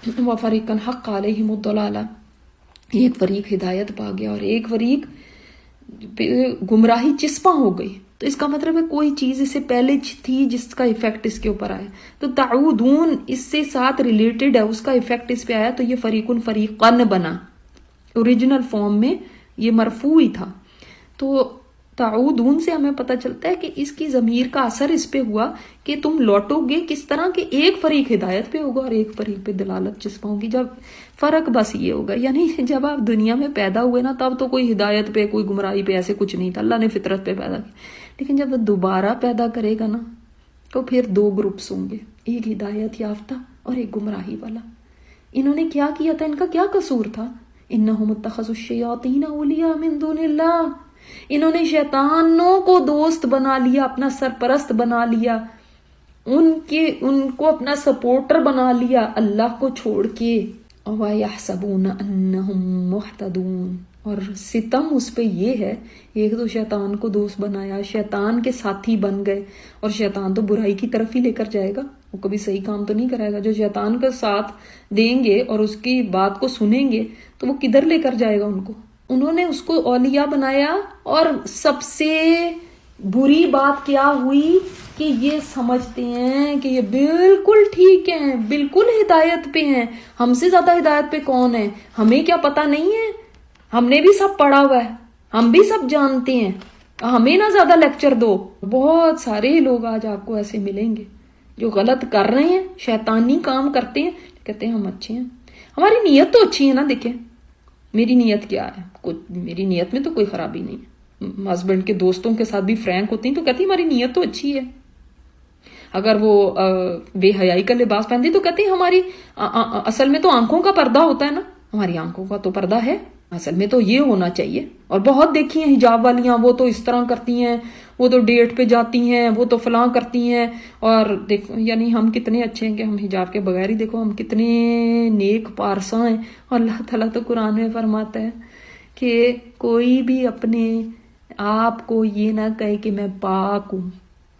وَفَرِيقًا حَقَّ عَلَيْهِمُ الضَّلَالَةُ، ایک فریق ہدایت پا گیا اور ایک فریق گمراہی چسپاں ہو گئی. تو اس کا مطلب ہے کوئی چیز اس سے پہلے تھی جس کا ایفیکٹ اس کے اوپر آیا، تو تعودون اس سے ساتھ ریلیٹڈ ہے، اس کا ایفیکٹ اس پہ آیا، تو یہ فریقن فریقن بنا. اوریجنل فارم میں یہ مرفوع ہی تھا. تو تعودون سے ہمیں پتہ چلتا ہے کہ اس کی ضمیر کا اثر اس پہ ہوا کہ تم لوٹو گے کس طرح کہ ایک فریق ہدایت پہ ہوگا اور ایک فریق پہ دلالت چسپاں ہوگی. جب فرق بس یہ ہوگا، یعنی جب آپ دنیا میں پیدا ہوئے نا، تب تو کوئی ہدایت پہ کوئی گمراہی پہ ایسے کچھ نہیں تھا، اللہ نے فطرت پہ پیدا کیا. لیکن جب وہ دوبارہ پیدا کرے گا نا، تو پھر دو گروپس ہوں گے، ایک ہدایت یافتہ اور ایک گمراہی والا. انہوں نے کیا کیا تھا؟ ان کا کیا قصور تھا؟ انہم اتخذوا الشیاطین اولیاء من دون اللہ، انہوں نے شیطانوں کو دوست بنا لیا، اپنا سرپرست بنا لیا، ان کو اپنا سپورٹر بنا لیا اللہ کو چھوڑ کے. وَيَحْسَبُونَ أَنَّهُمْ مُهْتَدُونَ، اور ستم اس پہ یہ ہے، ایک تو شیطان کو دوست بنایا، شیطان کے ساتھی بن گئے، اور شیطان تو برائی کی طرف ہی لے کر جائے گا، وہ کبھی صحیح کام تو نہیں کرے گا. جو شیطان کا ساتھ دیں گے اور اس کی بات کو سنیں گے تو وہ کدھر لے کر جائے گا ان کو. انہوں نے اس کو اولیاء بنایا، اور سب سے بری بات کیا ہوئی کہ یہ سمجھتے ہیں کہ یہ بالکل ٹھیک ہیں، بالکل ہدایت پہ ہیں، ہم سے زیادہ ہدایت پہ کون ہے، ہمیں کیا پتہ نہیں ہے، ہم نے بھی سب پڑھا ہوا ہے، ہم بھی سب جانتے ہیں، ہمیں نہ زیادہ لیکچر دو. بہت سارے لوگ آج آپ کو ایسے ملیں گے جو غلط کر رہے ہیں، شیطانی کام کرتے ہیں، کہتے ہیں ہم اچھے ہیں، ہماری نیت تو اچھی ہے نا. دیکھیں میری نیت کیا ہے، میری نیت میں تو کوئی خرابی نہیں ہے. ہسبینڈ کے دوستوں کے ساتھ بھی فرینک ہوتی ہیں تو کہتی ہیں ہماری نیت تو اچھی ہے. اگر وہ بے حیائی کا لباس پہنتی تو کہتی ہیں ہماری اصل میں تو آنکھوں کا پردہ ہوتا ہے نا، ہماری آنکھوں کا تو پردہ ہے، اصل میں تو یہ ہونا چاہیے. اور بہت دیکھی ہیں حجاب والیاں، وہ تو اس طرح کرتی ہیں، وہ تو ڈیٹ پہ جاتی ہیں، وہ تو فلاں کرتی ہیں. اور دیکھو یعنی ہم کتنے اچھے ہیں کہ ہم حجاب کے بغیر ہی دیکھو ہم کتنے نیک پارساں ہیں. اور اللہ تعالیٰ تو قرآن میں فرماتا ہے کہ کوئی بھی اپنے آپ کو یہ نہ کہے کہ میں پاک ہوں،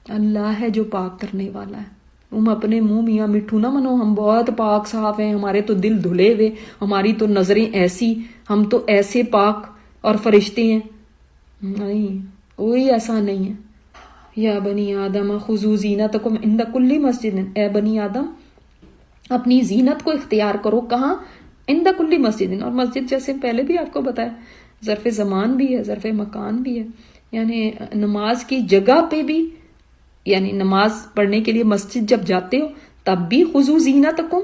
اللہ ہے جو پاک کرنے والا ہے. تم اپنے منہ میاں مٹھو نہ منو، ہم بہت پاک صاف ہیں، ہمارے تو دل دھلے ہوئے، ہماری تو نظریں ایسی، ہم تو ایسے پاک اور فرشتے ہیں. نہیں، کوئی ایسا نہیں ہے. یا بنی آدم خذوا زینتکم عند کل مسجد، اے بنی آدم اپنی زینت کو اختیار کرو، کہاں؟ عند کل مسجد. اور مسجد جیسے پہلے بھی آپ کو بتایا ظرف زمان بھی ہے، ظرف مکان بھی ہے. یعنی نماز کی جگہ پہ بھی، یعنی نماز پڑھنے کے لیے مسجد جب جاتے ہو تب بھی خذوا زینتکم،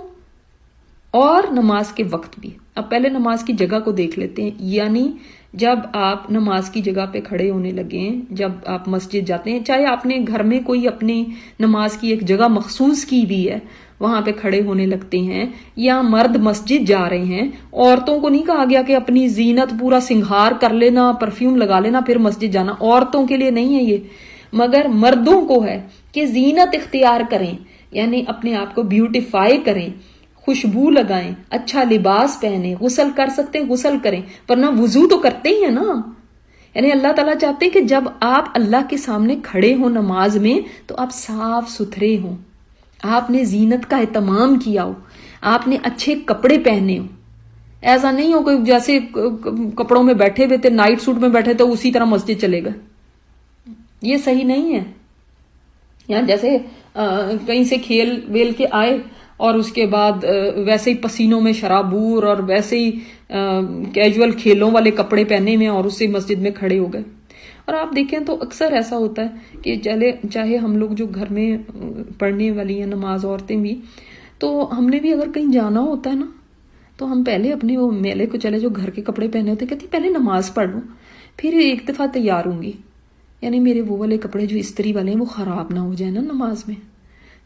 اور نماز کے وقت بھی. اب پہلے نماز کی جگہ کو دیکھ لیتے ہیں. یعنی جب آپ نماز کی جگہ پہ کھڑے ہونے لگے، جب آپ مسجد جاتے ہیں، چاہے آپ نے گھر میں کوئی اپنی نماز کی ایک جگہ مخصوص کی بھی ہے، وہاں پہ کھڑے ہونے لگتے ہیں، یا مرد مسجد جا رہے ہیں، عورتوں کو نہیں کہا گیا کہ اپنی زینت پورا سنگھار کر لینا، پرفیوم لگا لینا پھر مسجد جانا. عورتوں کے لیے نہیں ہے یہ، مگر مردوں کو ہے کہ زینت اختیار کریں، یعنی اپنے آپ کو بیوٹیفائی کریں، خوشبو لگائیں، اچھا لباس پہنیں، غسل کر سکتے ہیں غسل کریں، پر نہ وضو تو کرتے ہی ہیں نا. یعنی اللہ تعالیٰ چاہتے ہیں کہ جب آپ اللہ کے سامنے کھڑے ہوں نماز میں تو آپ صاف ستھرے ہوں، آپ نے زینت کا اہتمام کیا ہو، آپ نے اچھے کپڑے پہنے ہو. ایسا نہیں ہو کہ جیسے کپڑوں میں بیٹھے ہوئے تھے، نائٹ سوٹ میں بیٹھے تو اسی طرح مسجد چلے گئے، یہ صحیح نہیں ہے. یا جیسے کہیں سے کھیل ویل کے آئے اور اس کے بعد ویسے ہی پسینوں میں شرابور اور ویسے ہی کیجول کھیلوں والے کپڑے پہنے ہوئے اور اسی مسجد میں کھڑے ہو گئے. اور آپ دیکھیں تو اکثر ایسا ہوتا ہے کہ چاہے ہم لوگ جو گھر میں پڑھنے والی ہیں نماز، عورتیں بھی، تو ہم نے بھی اگر کہیں جانا ہوتا ہے نا تو ہم پہلے اپنے وہ میلے کو چلے جو گھر کے کپڑے پہنے ہوتے، کہتی پہلے نماز پڑھ لوں پھر ایک دفعہ تیار ہوں گی، یعنی میرے وہ والے کپڑے جو استری والے ہیں وہ خراب نہ ہو جائیں نا نماز میں.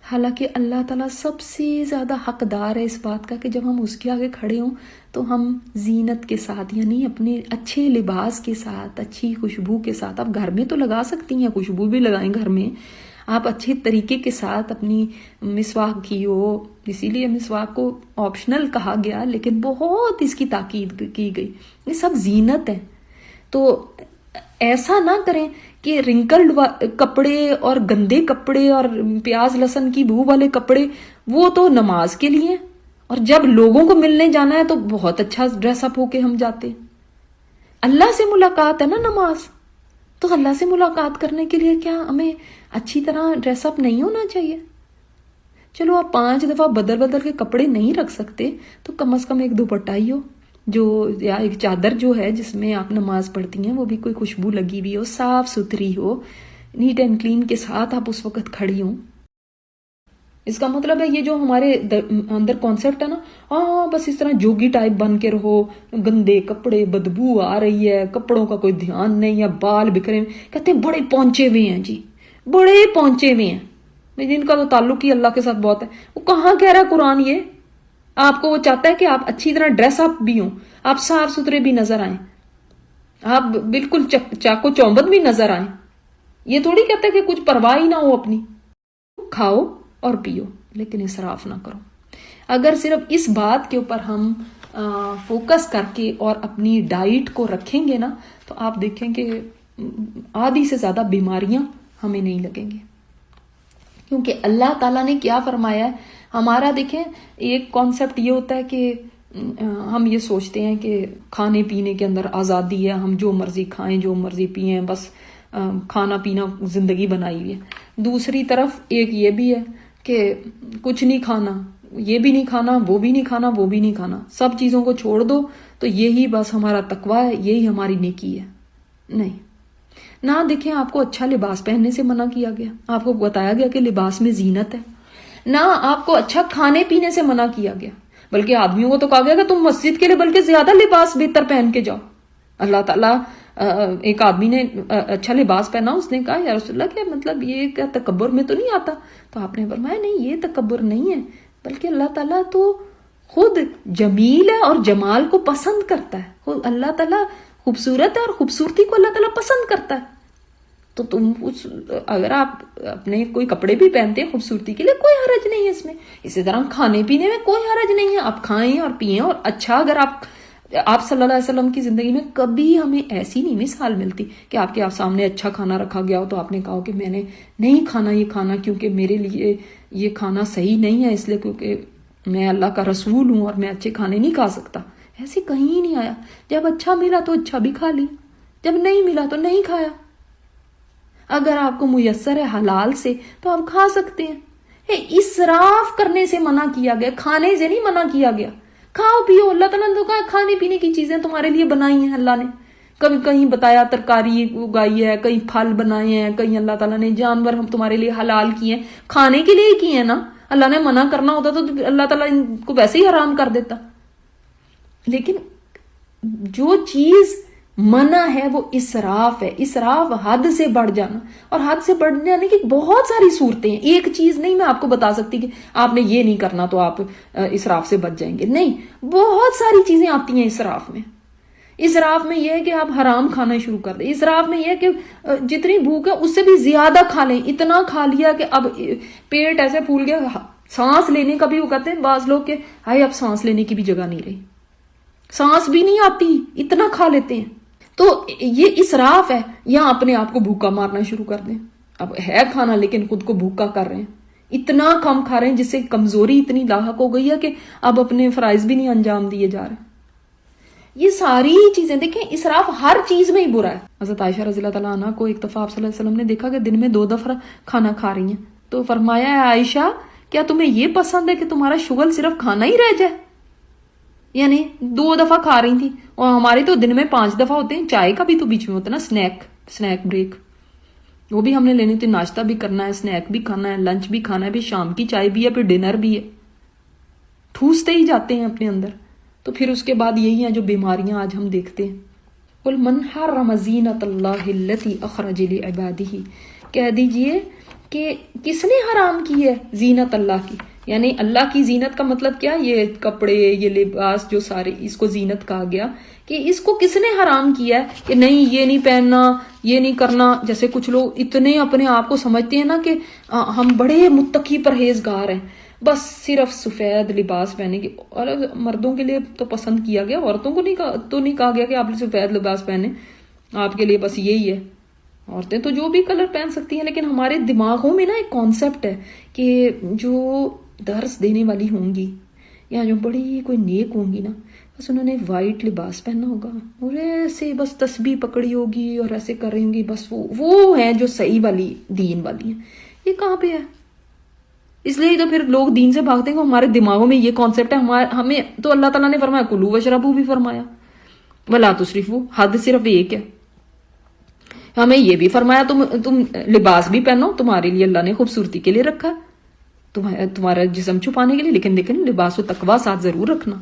حالانکہ اللہ تعالیٰ سب سے زیادہ حقدار ہے اس بات کا کہ جب ہم اس کے آگے کھڑے ہوں تو ہم زینت کے ساتھ، یعنی اپنے اچھے لباس کے ساتھ، اچھی خوشبو کے ساتھ. آپ گھر میں تو لگا سکتی ہیں، خوشبو بھی لگائیں گھر میں، آپ اچھے طریقے کے ساتھ اپنی مسواک کی ہو، اسی لیے مسواک کو آپشنل کہا گیا، لیکن بہت اس کی تاکید کی گئی. یہ سب زینت ہے. تو ایسا نہ کریں کہ رنکلڈ کپڑے اور گندے کپڑے اور پیاز لہسن کی بو والے کپڑے وہ تو نماز کے لیے، اور جب لوگوں کو ملنے جانا ہے تو بہت اچھا ڈریس اپ ہو کے ہم جاتے ہیں. اللہ سے ملاقات ہے نا نماز، تو اللہ سے ملاقات کرنے کے لیے کیا ہمیں اچھی طرح ڈریس اپ نہیں ہونا چاہیے؟ چلو آپ 5 دفعہ بدل بدل کے کپڑے نہیں رکھ سکتے تو کم از کم ایک دوپٹہ ہی ہو، جو یا ایک چادر جو ہے جس میں آپ نماز پڑھتی ہیں وہ بھی کوئی خوشبو لگی ہوئی ہو، صاف ستھری ہو، نیٹ اینڈ کلین کے ساتھ آپ اس وقت کھڑی ہوں. اس کا مطلب ہے یہ جو ہمارے اندر کانسیپٹ ہے نا، ہاں بس اس طرح جوگی ٹائپ بن کے رہو، گندے کپڑے، بدبو آ رہی ہے، کپڑوں کا کوئی دھیان نہیں ہے، بال بکھرے، کہتے ہیں بڑے پہنچے ہوئے ہیں جی، بڑے پہنچے ہوئے ہیں. جن کا تو تعلق ہی اللہ کے ساتھ بہت ہے. وہ کہاں کہہ رہا ہے قرآن؟ یہ آپ کو وہ چاہتا ہے کہ آپ اچھی طرح ڈریس اپ بھی ہوں، آپ صاف ستھرے بھی نظر آئیں، آپ بالکل چاقو چوبند بھی نظر آئیں. یہ تھوڑی کہتا ہے کہ کچھ پرواہ ہی نہ ہو اپنی. کھاؤ اور پیو لیکن اسراف نہ کرو. اگر صرف اس بات کے اوپر ہم فوکس کر کے اور اپنی ڈائٹ کو رکھیں گے نا تو آپ دیکھیں کہ آدھی سے زیادہ بیماریاں ہمیں نہیں لگیں گی. کیونکہ اللہ تعالیٰ نے کیا فرمایا ہے ہمارا، دیکھیں ایک کانسیپٹ یہ ہوتا ہے کہ ہم یہ سوچتے ہیں کہ کھانے پینے کے اندر آزادی ہے، ہم جو مرضی کھائیں جو مرضی پئیں، بس کھانا پینا زندگی بنائی ہوئی ہے. دوسری طرف ایک یہ بھی ہے کہ کچھ نہیں کھانا، یہ بھی نہیں کھانا، وہ بھی نہیں کھانا، وہ بھی نہیں کھانا، سب چیزوں کو چھوڑ دو تو یہی بس ہمارا تقویٰ ہے، یہی ہماری نیکی ہے. نہیں نہ، دیکھیں آپ کو اچھا لباس پہننے سے منع کیا گیا، آپ کو بتایا گیا کہ لباس میں زینت ہے. نہ آپ کو اچھا کھانے پینے سے منع کیا گیا، بلکہ آدمیوں کو تو کہا گیا کہ تم مسجد کے لیے بلکہ زیادہ لباس بہتر پہن کے جاؤ. اللہ تعالیٰ ایک آدمی نے اچھا لباس پہنا، اس نے کہا یا رسول اللہ کیا مطلب یہ کیا تکبر میں تو نہیں آتا؟ تو آپ نے فرمایا نہیں، یہ تکبر نہیں ہے، بلکہ اللہ تعالیٰ تو خود جمیل ہے اور جمال کو پسند کرتا ہے. خود اللہ تعالیٰ خوبصورت ہے اور خوبصورتی کو اللہ تعالیٰ پسند کرتا ہے. تو تم اگر آپ اپنے کوئی کپڑے بھی پہنتے ہیں خوبصورتی کے لیے، کوئی حرج نہیں ہے اس میں. اسی طرح کھانے پینے میں کوئی حرج نہیں ہے، آپ کھائیں اور پیئیں. اور اچھا، اگر آپ صلی اللہ علیہ وسلم کی زندگی میں کبھی ہمیں ایسی نہیں مثال ملتی کہ آپ کے سامنے اچھا کھانا رکھا گیا ہو تو آپ نے کہا کہ میں نے نہیں کھانا یہ کھانا کیونکہ میرے لیے یہ کھانا صحیح نہیں ہے، اس لیے کیونکہ میں اللہ کا رسول ہوں اور میں اچھے کھانے نہیں کھا سکتا. ایسے کہیں نہیں آیا. جب اچھا ملا تو اچھا بھی کھا لی، جب نہیں ملا تو نہیں کھایا. اگر آپ کو میسر ہے حلال سے تو آپ کھا سکتے ہیں. اسراف کرنے سے منع کیا گیا، کھانے سے نہیں منع کیا گیا. کھاؤ پیو، اللہ تعالیٰ نے تو کہا کھانے پینے کی چیزیں تمہارے لیے بنائی ہیں اللہ نے. کبھی کہیں بتایا ترکاری اگائی ہے، کہیں پھل بنائے ہیں، کہیں اللہ تعالیٰ نے جانور ہم تمہارے لیے حلال کیے ہیں، کھانے کے لیے کیے ہیں نا. اللہ نے منع کرنا ہوتا تو اللہ تعالیٰ ان کو ویسے ہی حرام کر دیتا. لیکن جو چیز منع ہے وہ اسراف ہے. اسراف حد سے بڑھ جانا، اور حد سے بڑھ جانے کی بہت ساری صورتیں ہیں. ایک چیز نہیں میں آپ کو بتا سکتی کہ آپ نے یہ نہیں کرنا تو آپ اسراف سے بچ جائیں گے، نہیں، بہت ساری چیزیں آتی ہیں اسراف میں. اسراف میں یہ ہے کہ آپ حرام کھانا شروع کر دیں. اسراف میں یہ ہے کہ جتنی بھوک ہے اس سے بھی زیادہ کھا لیں. اتنا کھا لیا کہ اب پیٹ ایسے پھول گیا، سانس لینے کا بھی وہ کہتے ہیں بعض لوگ کہ ہائے اب سانس لینے کی بھی جگہ نہیں رہی، سانس بھی نہیں آتی، اتنا کھا لیتے ہیں. تو یہ اسراف ہے. یا اپنے آپ کو بھوکا مارنا شروع کر دیں. اب ہے کھانا لیکن خود کو بھوکا کر رہے ہیں، اتنا کم کھا رہے ہیں جس سے کمزوری اتنی لاحق ہو گئی ہے کہ اب اپنے فرائض بھی نہیں انجام دیے جا رہے. یہ ساری چیزیں دیکھیں، اسراف ہر چیز میں ہی برا ہے. حضرت عائشہ رضی اللہ تعالیٰ عنہ کو ایک دفعہ آپ صلی اللہ علیہ وسلم نے دیکھا کہ دن میں 2 دفعہ کھانا کھا رہی ہیں. تو فرمایا ہے عائشہ کیا تمہیں یہ پسند ہے کہ تمہارا شغل صرف کھانا ہی رہ جائے؟ یعنی 2 دفعہ کھا رہی تھی، اور ہمارے تو دن میں 5 دفعہ ہوتے ہیں. چائے کا بھی تو بیچ میں ہوتا ہے نا، سنیک بریک، وہ بھی ہم نے لینی تھی. ناشتہ بھی کرنا ہے، سنیک بھی کھانا ہے، لنچ بھی کھانا ہے، پھر شام کی چائے بھی ہے، پھر ڈنر بھی ہے. ٹھوستے ہی جاتے ہیں اپنے اندر. تو پھر اس کے بعد یہی ہیں جو بیماریاں آج ہم دیکھتے ہیں. قُلْ مَنْ حَرَّمَ زِینَةَ اللَّهِ الَّتِي أَخْرَجَ لِعِبَادِهِ، کہہ دیجئے کہ کس نے حرام کی ہے زینت اللہ کی. یعنی اللہ کی زینت کا مطلب کیا؟ یہ کپڑے، یہ لباس جو سارے، اس کو زینت کہا گیا کہ اس کو کس نے حرام کیا ہے کہ نہیں یہ نہیں پہننا، یہ نہیں کرنا. جیسے کچھ لوگ اتنے اپنے آپ کو سمجھتے ہیں نا کہ ہم بڑے متقی پرہیزگار ہیں، بس صرف سفید لباس پہنے کی. اور مردوں کے لیے تو پسند کیا گیا، عورتوں کو نہیں کہا گیا کہ آپ سفید لباس پہنے، آپ کے لیے بس یہی ہے. عورتیں تو جو بھی کلر پہن سکتی ہیں، لیکن ہمارے دماغوں میں نا ایک کانسیپٹ ہے کہ جو درس دینے والی ہوں گی یا جو بڑی کوئی نیک ہوں گی نا، بس انہوں نے وائٹ لباس پہنا ہوگا اور ایسے بس تسبیح پکڑی ہوگی اور ایسے کر رہی ہوں گی، بس وہ ہیں جو صحیح والی دین والی ہیں. یہ کہاں پہ ہے؟ اس لیے تو پھر لوگ دین سے بھاگتے ہیں کہ ہمارے دماغوں میں یہ کانسیپٹ ہے. ہمیں تو اللہ تعالیٰ نے فرمایا کلو وشربو بھی فرمایا، ولا تسرفو، حد صرف ایک ہے. ہمیں یہ بھی فرمایا تم لباس بھی پہنو، تمہارے لیے اللہ نے خوبصورتی کے لیے رکھا، تمہارا جسم چھپانے کے لیے، لیکن لباس و تقوی ساتھ ضرور رکھنا.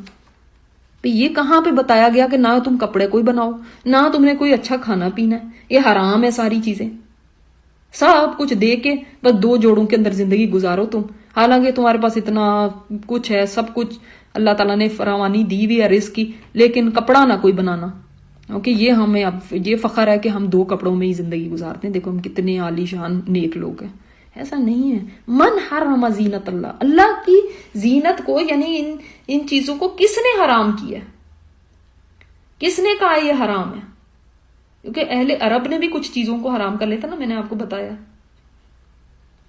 یہ کہاں پہ بتایا گیا کہ نہ تم کپڑے کوئی بناؤ، نہ تم نے کوئی اچھا کھانا پینا ہے؟ یہ حرام ہے ساری چیزیں. سب کچھ دے کے بس 2 جوڑوں کے اندر زندگی گزارو تم، حالانکہ تمہارے پاس اتنا کچھ ہے، سب کچھ اللہ تعالیٰ نے فراوانی دی ہوئی ہے رزق کی، لیکن کپڑا نہ کوئی بنانا. کیونکہ یہ ہمیں اب یہ فخر ہے کہ ہم 2 کپڑوں میں ہی زندگی گزارتے ہیں، دیکھو ہم کتنے عالی شان نیک لوگ ہیں. ایسا نہیں ہے. من حرم زینت اللہ، اللہ کی زینت کو، یعنی ان چیزوں کو کس نے حرام کیا؟ کس نے کہا یہ حرام ہے؟ کیونکہ اہل عرب نے بھی کچھ چیزوں کو حرام کر لیتا نا، میں نے آپ کو بتایا.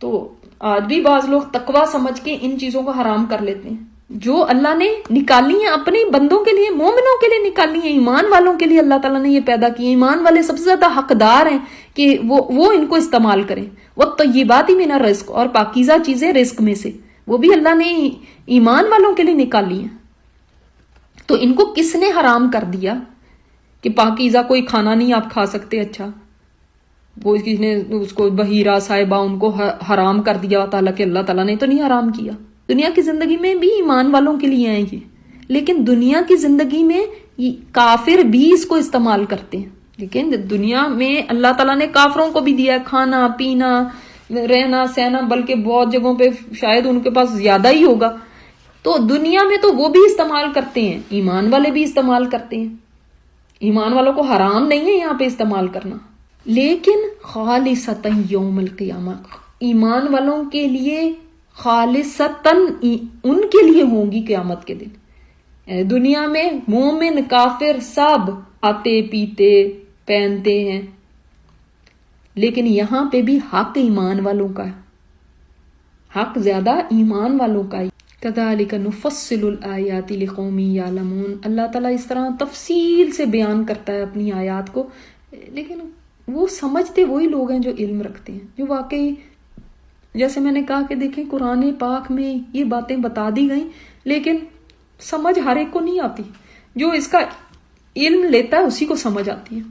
تو آج بھی بعض لوگ تقوی سمجھ کے ان چیزوں کو حرام کر لیتے ہیں جو اللہ نے نکالی ہیں اپنے بندوں کے لیے، مومنوں کے لیے نکالی ہیں، ایمان والوں کے لیے اللہ تعالیٰ نے یہ پیدا کی. ایمان والے سب سے زیادہ حقدار ہیں کہ وہ ان کو استعمال کریں. وَالطَّيِّبَاتِ مِنَ الرِّزْقِ، اور پاکیزہ چیزیں رزق میں سے، وہ بھی اللہ نے ایمان والوں کے لیے نکالی ہیں. تو ان کو کس نے حرام کر دیا کہ پاکیزہ کوئی کھانا نہیں آپ کھا سکتے؟ اچھا وہ کس نے اس کو بحیرہ صاحبہ ان کو حرام کر دیا تعالیٰ کہ اللہ تعالیٰ نے تو نہیں حرام کیا. دنیا کی زندگی میں بھی ایمان والوں کے لیے ہیں یہ، لیکن دنیا کی زندگی میں کافر بھی اس کو استعمال کرتے ہیں. لیکن دنیا میں اللہ تعالیٰ نے کافروں کو بھی دیا کھانا پینا رہنا سہنا، بلکہ بہت جگہوں پہ شاید ان کے پاس زیادہ ہی ہوگا. تو دنیا میں تو وہ بھی استعمال کرتے ہیں، ایمان والے بھی استعمال کرتے ہیں. ایمان والوں کو حرام نہیں ہے یہاں پہ استعمال کرنا، لیکن خالصتاً یوم القیامہ ایمان والوں کے لیے خالصتاً ان کے لیے ہوں گی قیامت کے دن. دنیا میں مومن کافر سب آتے پیتے پہنتے ہیں، لیکن یہاں پہ بھی حق ایمان والوں کا ہے، حق زیادہ ایمان والوں کا ہے. کذالک نفصل الآیات لقوم یعلمون، اللہ تعالیٰ اس طرح تفصیل سے بیان کرتا ہے اپنی آیات کو، لیکن وہ سمجھتے وہی لوگ ہیں جو علم رکھتے ہیں، جو واقعی جیسے میں نے کہا کہ دیکھیں قرآن پاک میں یہ باتیں بتا دی گئیں، لیکن سمجھ ہر ایک کو نہیں آتی. جو اس کا علم لیتا ہے اسی کو سمجھ آتی ہے.